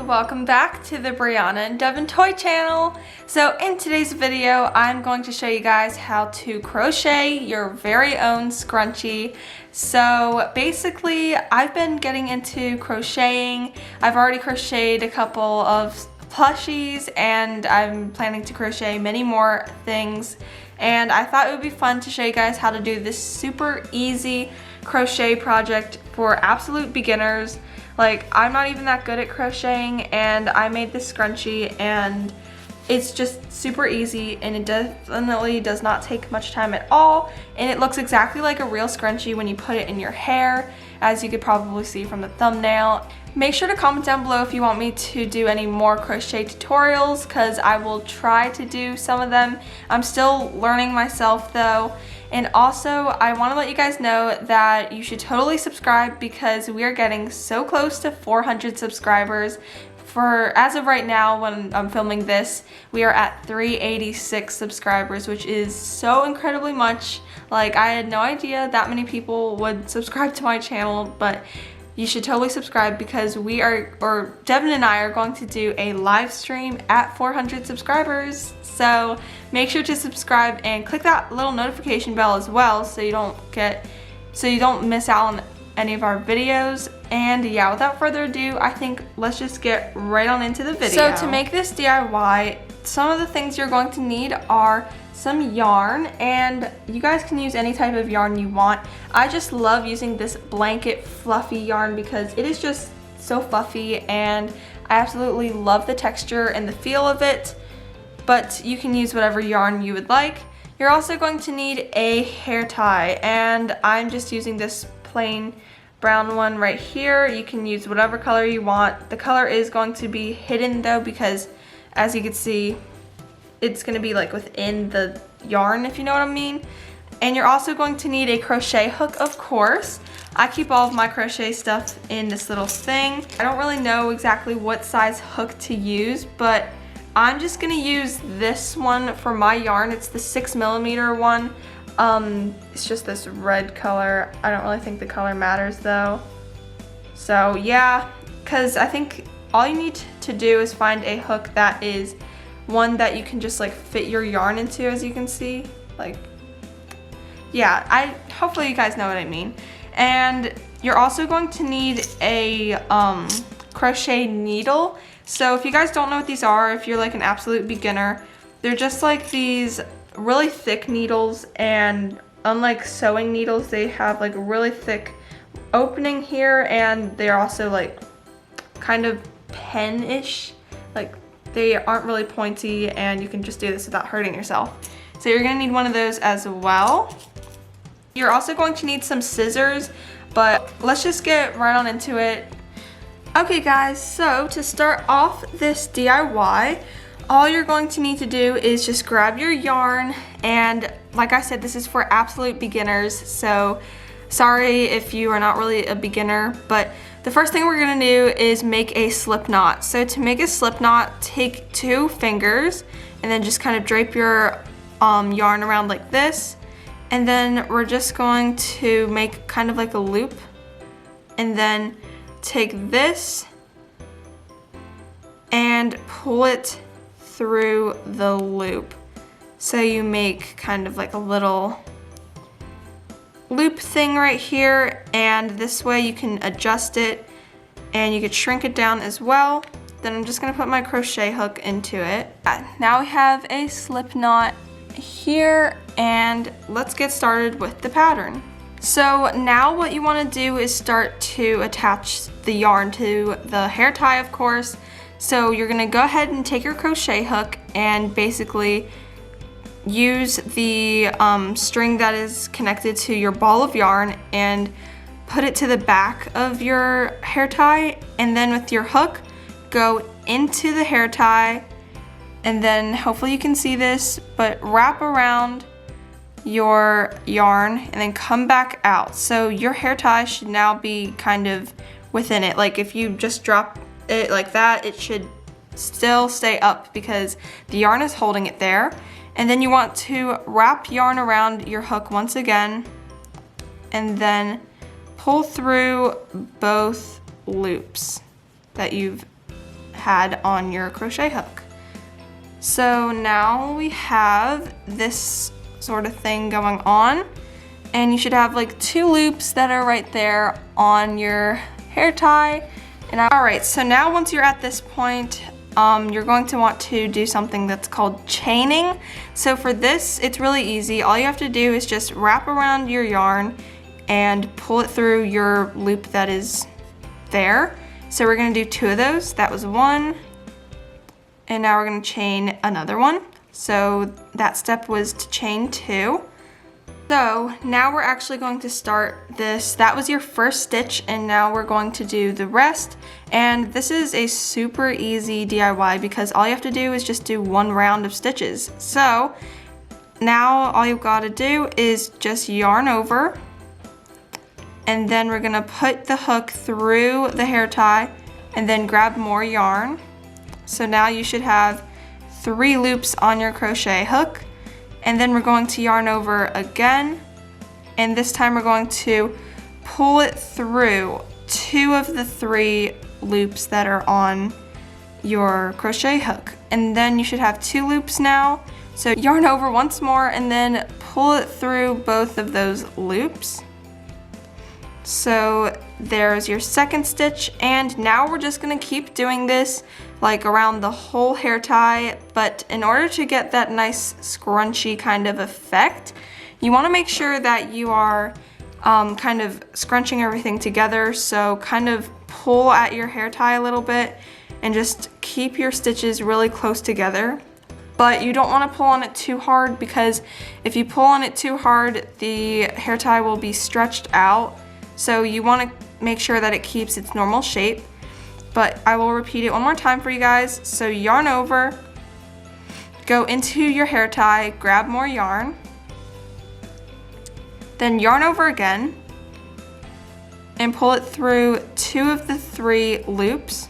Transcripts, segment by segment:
welcome back to the Brianna and Devin Toy channel. So in today's video, I'm going to show you guys how to crochet your very own scrunchie. So basically, I've been getting into crocheting. I've already crocheted a couple of plushies and I'm planning to crochet many more things. And I thought it would be fun to show you guys how to do this super easy crochet project for absolute beginners. Like, I'm not even that good at crocheting, and I made this scrunchie and it's just super easy, and it definitely does not take much time at all, and it looks exactly like a real scrunchie when you put it in your hair, as you could probably see from the thumbnail. Make sure to comment down below if you want me to do any more crochet tutorials, because I will try to do some of them. I'm still learning myself though. And also, I want to let you guys know that you should totally subscribe because we are getting so close to 400 subscribers. As of right now, when I'm filming this, we are at 386 subscribers, which is so incredibly much. Like, I had no idea that many people would subscribe to my channel, but you should totally subscribe because Devin and I are going to do a live stream at 400 subscribers. So make sure to subscribe and click that little notification bell as well so you don't miss out on any of our videos. And yeah, without further ado, I think let's just get right on into the video. So to make this DIY, some of the things you're going to need are some yarn, and you guys can use any type of yarn you want. I just love using this blanket fluffy yarn because it is just so fluffy and I absolutely love the texture and the feel of it, but you can use whatever yarn you would like. You're also going to need a hair tie, and I'm just using this plain brown one right here. You can use whatever color you want. The color is going to be hidden though, because as you can see, it's going to be like within the yarn, if you know what I mean. And you're also going to need a crochet hook, of course. I keep all of my crochet stuff in this little thing. I don't really know exactly what size hook to use, but I'm just going to use this one for my yarn. It's the 6mm one. It's just this red color. I don't really think the color matters though. So yeah, because I think all you need to do is find a hook that is one that you can just like fit your yarn into, as you can see. Like, yeah, hopefully you guys know what I mean. And you're also going to need a crochet needle. So if you guys don't know what these are, if you're like an absolute beginner, they're just like these really thick needles, and unlike sewing needles, they have like a really thick opening here, and they're also like kind of pen-ish. Like, they aren't really pointy, and you can just do this without hurting yourself. So you're gonna need one of those as well. You're also going to need some scissors, but let's just get right on into it. Okay guys, so to start off this DIY, all you're going to need to do is just grab your yarn, and like I said, this is for absolute beginners, so sorry if you are not really a beginner, but the first thing we're gonna do is make a slip knot. So to make a slip knot, take 2 fingers and then just kind of drape your yarn around like this, and then we're just going to make kind of like a loop, and then take this and pull it through the loop. So you make kind of like a little loop thing right here, and this way you can adjust it and you could shrink it down as well. Then I'm just gonna put my crochet hook into it. Now we have a slip knot here, and let's get started with the pattern. So now what you want to do is start to attach the yarn to the hair tie, of course. So you're gonna go ahead and take your crochet hook and basically use the string that is connected to your ball of yarn and put it to the back of your hair tie, and then with your hook, go into the hair tie, and then hopefully you can see this, but wrap around your yarn and then come back out. So your hair tie should now be kind of within it. Like, if you just drop it like that, it should still stay up because the yarn is holding it there. And then you want to wrap yarn around your hook once again, and then pull through both loops that you've had on your crochet hook. So now we have this sort of thing going on, and you should have like 2 loops that are right there on your hair tie. And alright, so now once you're at this point, you're going to want to do something that's called chaining. So for this, it's really easy. All you have to do is just wrap around your yarn and pull it through your loop that is there. So we're gonna do 2 of those. That was 1, and now we're gonna chain another one. So that step was to chain 2. So now we're actually going to start this. That was your first stitch, and now we're going to do the rest. And this is a super easy DIY because all you have to do is just do 1 round of stitches. So now all you've got to do is just yarn over, and then we're gonna put the hook through the hair tie and then grab more yarn. So now you should have 3 loops on your crochet hook. And then we're going to yarn over again, and this time we're going to pull it through 2 of the 3 loops that are on your crochet hook. And then you should have 2 loops now. So yarn over once more and then pull it through both of those loops. So there's your second stitch, and now we're just gonna keep doing this like around the whole hair tie. But in order to get that nice scrunchy kind of effect, you wanna make sure that you are kind of scrunching everything together. So kind of pull at your hair tie a little bit and just keep your stitches really close together. But you don't wanna pull on it too hard, because if you pull on it too hard, the hair tie will be stretched out. So you wanna make sure that it keeps its normal shape. But I will repeat it one more time for you guys. So yarn over, go into your hair tie, grab more yarn, then yarn over again, and pull it through 2 of the 3 loops.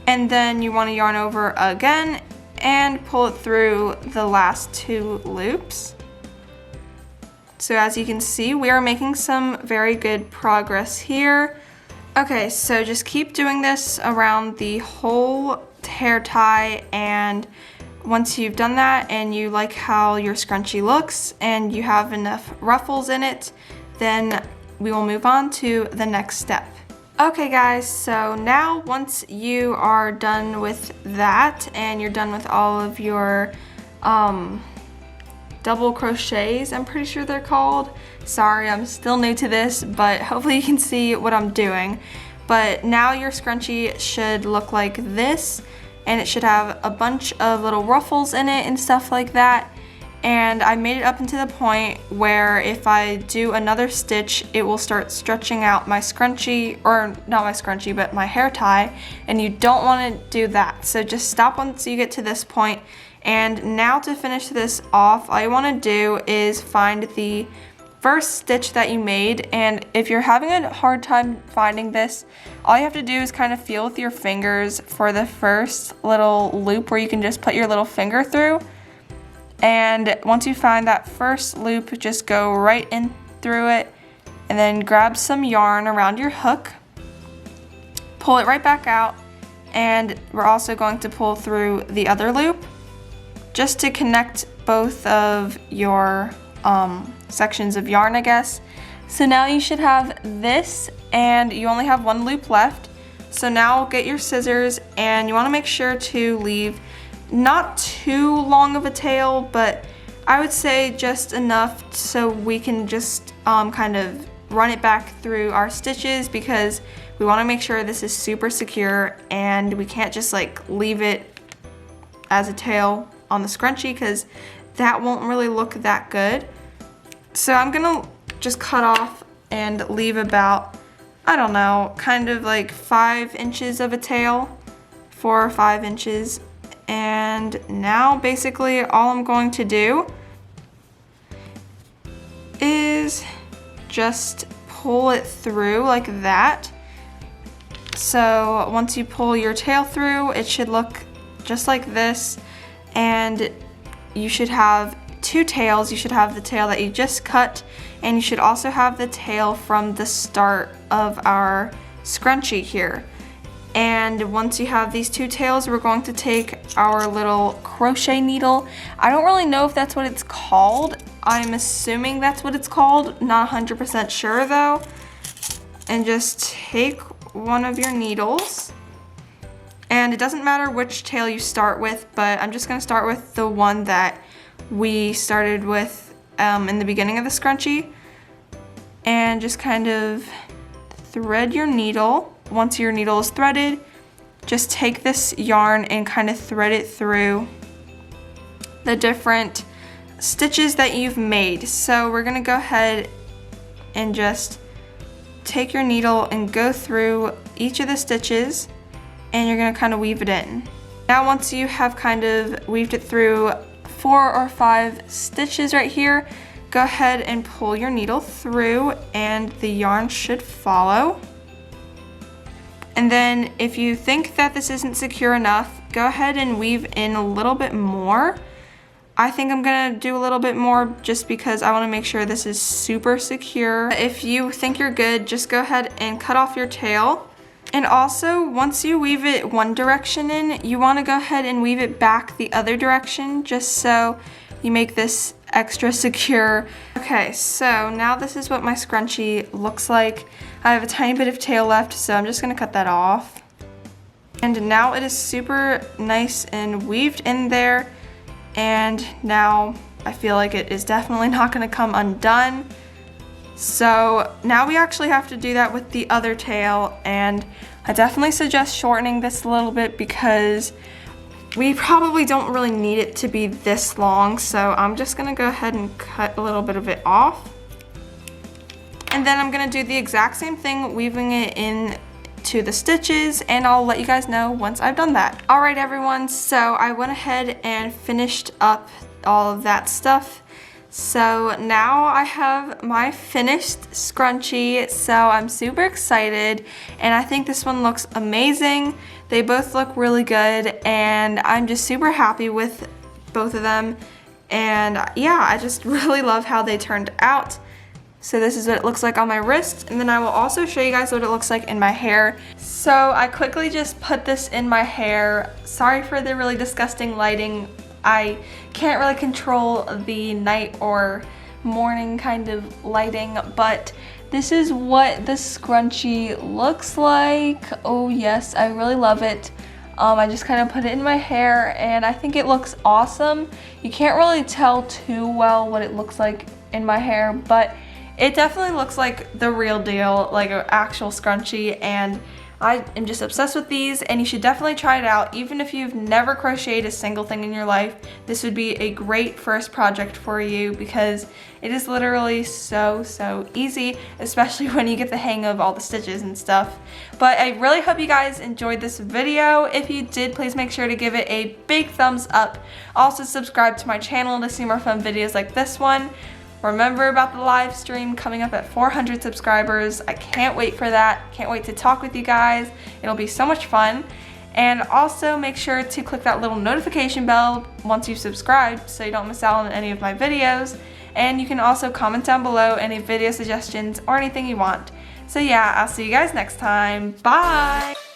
And then you wanna yarn over again and pull it through the last 2 loops. So as you can see, we are making some very good progress here. Okay, so just keep doing this around the whole hair tie, and once you've done that and you like how your scrunchie looks and you have enough ruffles in it, then we will move on to the next step. Okay guys, so now once you are done with that and you're done with all of your double crochets, I'm pretty sure they're called. Sorry, I'm still new to this, but hopefully you can see what I'm doing. But now your scrunchie should look like this, and it should have a bunch of little ruffles in it and stuff like that. And I made it up into the point where if I do another stitch, it will start stretching out my scrunchie, or not my scrunchie, but my hair tie, and you don't want to do that. So just stop once you get to this point. And now to finish this off, all you want to do is find the first stitch that you made, and if you're having a hard time finding this, all you have to do is kind of feel with your fingers for the first little loop where you can just put your little finger through. And once you find that first loop, just go right in through it and then grab some yarn around your hook, pull it right back out, and we're also going to pull through the other loop just to connect both of your sections of yarn, I guess. So now you should have this, and you only have 1 loop left. So now get your scissors, and you want to make sure to leave not too long of a tail, but I would say just enough so we can just kind of run it back through our stitches, because we want to make sure this is super secure and we can't just like leave it as a tail on the scrunchie, because that won't really look that good. So I'm gonna just cut off and leave about, I don't know, kind of like 5 inches of a tail, 4 or 5 inches. And now basically all I'm going to do is just pull it through like that. So once you pull your tail through, it should look just like this, and you should have 2 tails. You should have the tail that you just cut, and you should also have the tail from the start of our scrunchie here. And once you have these two tails, we're going to take our little crochet needle. I don't really know if that's what it's called. I'm assuming that's what it's called. Not 100% sure though. And just take one of your needles. And it doesn't matter which tail you start with, but I'm just gonna start with the one that we started with in the beginning of the scrunchie. And just kind of thread your needle. Once your needle is threaded, just take this yarn and kind of thread it through the different stitches that you've made. So we're gonna go ahead and just take your needle and go through each of the stitches, and you're gonna kind of weave it in. Now once you have kind of weaved it through 4 or 5 stitches right here, go ahead and pull your needle through and the yarn should follow. And then if you think that this isn't secure enough, go ahead and weave in a little bit more. I think I'm gonna do a little bit more just because I wanna make sure this is super secure. If you think you're good, just go ahead and cut off your tail. And also, once you weave it one direction in, you wanna go ahead and weave it back the other direction just so you make this extra secure. Okay, so now this is what my scrunchie looks like. I have a tiny bit of tail left, so I'm just gonna cut that off. And now it is super nice and weaved in there. And now I feel like it is definitely not gonna come undone. So now we actually have to do that with the other tail, and I definitely suggest shortening this a little bit because we probably don't really need it to be this long, so I'm just gonna go ahead and cut a little bit of it off. And then I'm gonna do the exact same thing, weaving it in to the stitches, and I'll let you guys know once I've done that. All right, everyone, so I went ahead and finished up all of that stuff. So now I have my finished scrunchie, so I'm super excited, and I think this one looks amazing. They both look really good, and I'm just super happy with both of them. And yeah, I just really love how they turned out. So this is what it looks like on my wrist, and then I will also show you guys what it looks like in my hair. So I quickly just put this in my hair. Sorry for the really disgusting lighting. I can't really control the night or morning kind of lighting, but this is what the scrunchie looks like. Oh yes, I really love it. I just kind of put it in my hair, and I think it looks awesome. You can't really tell too well what it looks like in my hair, but it definitely looks like the real deal, like an actual scrunchie, and I am just obsessed with these, and you should definitely try it out. Even if you've never crocheted a single thing in your life, this would be a great first project for you because it is literally so easy, especially when you get the hang of all the stitches and stuff. But I really hope you guys enjoyed this video. If you did, please make sure to give it a big thumbs up. Also subscribe to my channel to see more fun videos like this one. Remember about the live stream coming up at 400 subscribers. I can't wait for that. Can't wait to talk with you guys. It'll be so much fun. And also make sure to click that little notification bell once you've subscribed so you don't miss out on any of my videos. And you can also comment down below any video suggestions or anything you want. So yeah, I'll see you guys next time. Bye!